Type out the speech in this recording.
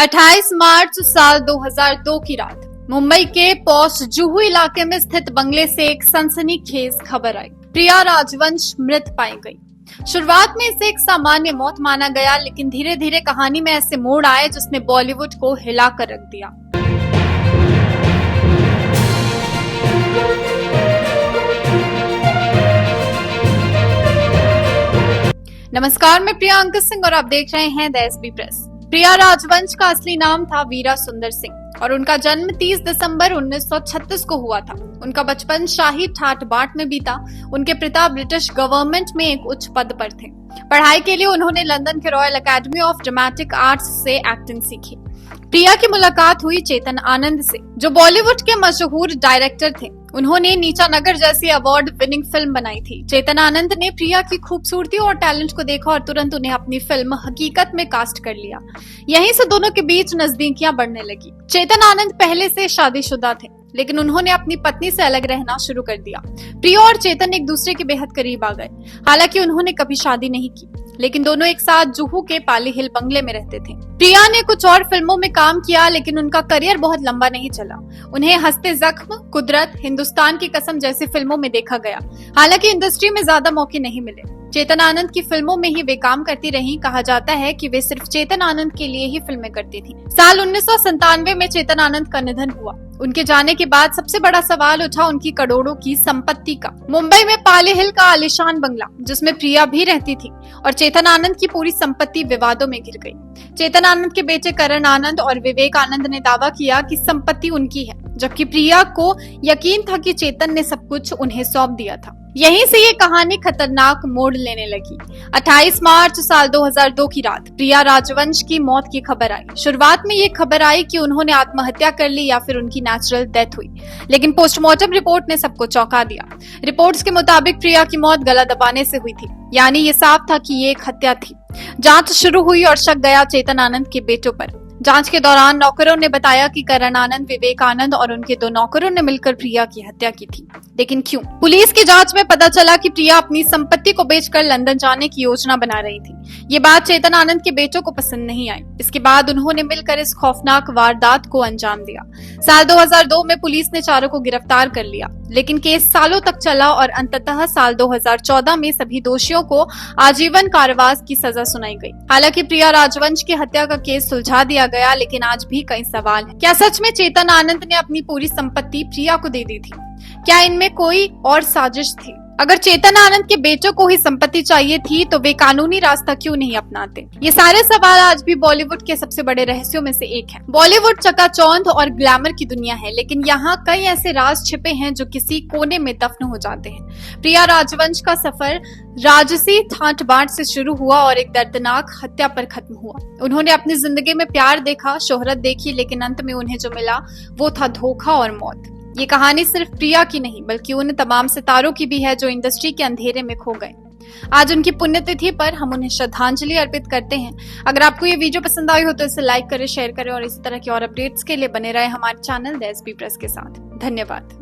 28 मार्च साल 2002 की रात मुंबई के पॉश जुहू इलाके में स्थित बंगले से एक सनसनीखेज खबर आई। प्रिया राजवंश मृत पाई गई। शुरुआत में इसे एक सामान्य मौत माना गया, लेकिन धीरे धीरे कहानी में ऐसे मोड़ आए जिसने बॉलीवुड को हिलाकर रख दिया। नमस्कार, मैं प्रिया अंकित सिंह और आप देख रहे हैं द एसबी प्रेस। प्रिया राजवंश का असली नाम था वीरा सुंदर सिंह और उनका जन्म 30 दिसंबर 1936 को हुआ था। उनका बचपन शाही ठाट बाट में बीता। उनके पिता ब्रिटिश गवर्नमेंट में एक उच्च पद पर थे। पढ़ाई के लिए उन्होंने लंदन के royal academy of dramatic arts से एक्टिंग सीखी। प्रिया की मुलाकात हुई चेतन आनंद से, जो बॉलीवुड के मशहूर डायरेक्टर थे। उन्होंने नीचा नगर जैसी अवार्ड विनिंग फिल्म बनाई थी। चेतन आनंद ने प्रिया की खूबसूरती और टैलेंट को देखा और तुरंत उन्हें अपनी फिल्म हकीकत में कास्ट कर लिया। यहीं से दोनों के बीच नजदीकियां बढ़ने लगी। चेतन आनंद पहले से शादीशुदा थे, लेकिन उन्होंने अपनी पत्नी से अलग रहना शुरू कर दिया। प्रिया और चेतन एक दूसरे के बेहद करीब आ गए। हालांकि उन्होंने कभी शादी नहीं की, लेकिन दोनों एक साथ जुहू के पाली हिल बंगले में रहते थे। प्रिया ने कुछ और फिल्मों में काम किया, लेकिन उनका करियर बहुत लंबा नहीं चला। उन्हें हंसते जख्म, कुदरत, हिंदुस्तान की कसम जैसी फिल्मों में देखा गया। हालांकि इंडस्ट्री में ज्यादा मौके नहीं मिले। चेतन आनंद की फिल्मों में ही वे काम करती रहीं। कहा जाता है कि वे सिर्फ चेतन आनंद के लिए ही फिल्में करती थीं। साल 1997 में चेतन आनंद का निधन हुआ। उनके जाने के बाद सबसे बड़ा सवाल उठा उनकी करोड़ों की संपत्ति का। मुंबई में पाली हिल का आलीशान बंगला, जिसमें प्रिया भी रहती थी, और चेतन आनंद की पूरी संपत्ति विवादों में घिर गई। चेतन आनंद के बेटे करण आनंद और विवेक आनंद ने दावा किया कि संपत्ति उनकी है, जबकि प्रिया को यकीन था कि चेतन ने सब कुछ उन्हें सौंप दिया था। यहीं से ये कहानी खतरनाक मोड़ लेने लगी। 28 मार्च साल 2002 की रात प्रिया राजवंश की मौत की खबर आई। शुरुआत में ये खबर आई कि उन्होंने आत्महत्या कर ली या फिर उनकी नेचुरल डेथ हुई, लेकिन पोस्टमार्टम रिपोर्ट ने सबको चौंका दिया। रिपोर्ट्स के मुताबिक प्रिया की मौत गला दबाने से हुई थी, यानी ये साफ था कि ये एक हत्या थी। जांच शुरू हुई और शक गया चेतन आनंद के बेटों पर। जांच के दौरान नौकरों ने बताया कि करण आनंद, विवेक आनंद और उनके 2 नौकरों ने मिलकर प्रिया की हत्या की थी। लेकिन क्यों? पुलिस की जांच में पता चला कि प्रिया अपनी संपत्ति को बेचकर लंदन जाने की योजना बना रही थी। ये बात चेतन आनंद के बेटों को पसंद नहीं आई। इसके बाद उन्होंने मिलकर इस खौफनाक वारदात को अंजाम दिया। साल 2002 में पुलिस ने चारों को गिरफ्तार कर लिया, लेकिन केस सालों तक चला और अंततः साल 2014 में सभी दोषियों को आजीवन कारावास की सजा सुनाई गई। हालांकि प्रिया राजवंश की हत्या का केस सुलझा दिया गया, लेकिन आज भी कई सवाल हैं। क्या सच में चेतन आनंद ने अपनी पूरी संपत्ति प्रिया को दे दी थी? क्या इनमें कोई और साजिश थी? अगर चेतन आनंद के बेटों को ही संपत्ति चाहिए थी, तो वे कानूनी रास्ता क्यों नहीं अपनाते? ये सारे सवाल आज भी बॉलीवुड के सबसे बड़े रहस्यों में से एक है। बॉलीवुड चकाचौंध और ग्लैमर की दुनिया है, लेकिन यहाँ कई ऐसे राज छिपे हैं जो किसी कोने में दफन हो जाते हैं। प्रिया राजवंश का सफर राजसी ठाट बाट से शुरू हुआ और एक दर्दनाक हत्या पर खत्म हुआ। उन्होंने अपनी जिंदगी में प्यार देखा, शोहरत देखी, लेकिन अंत में उन्हें जो मिला वो था धोखा और मौत। ये कहानी सिर्फ प्रिया की नहीं, बल्कि उन तमाम सितारों की भी है जो इंडस्ट्री के अंधेरे में खो गए। आज उनकी पुण्यतिथि पर हम उन्हें श्रद्धांजलि अर्पित करते हैं। अगर आपको ये वीडियो पसंद आई हो तो इसे लाइक करें, शेयर करें और इसी तरह की और अपडेट्स के लिए बने रहे हमारे चैनल द एसबी प्रेस के साथ। धन्यवाद।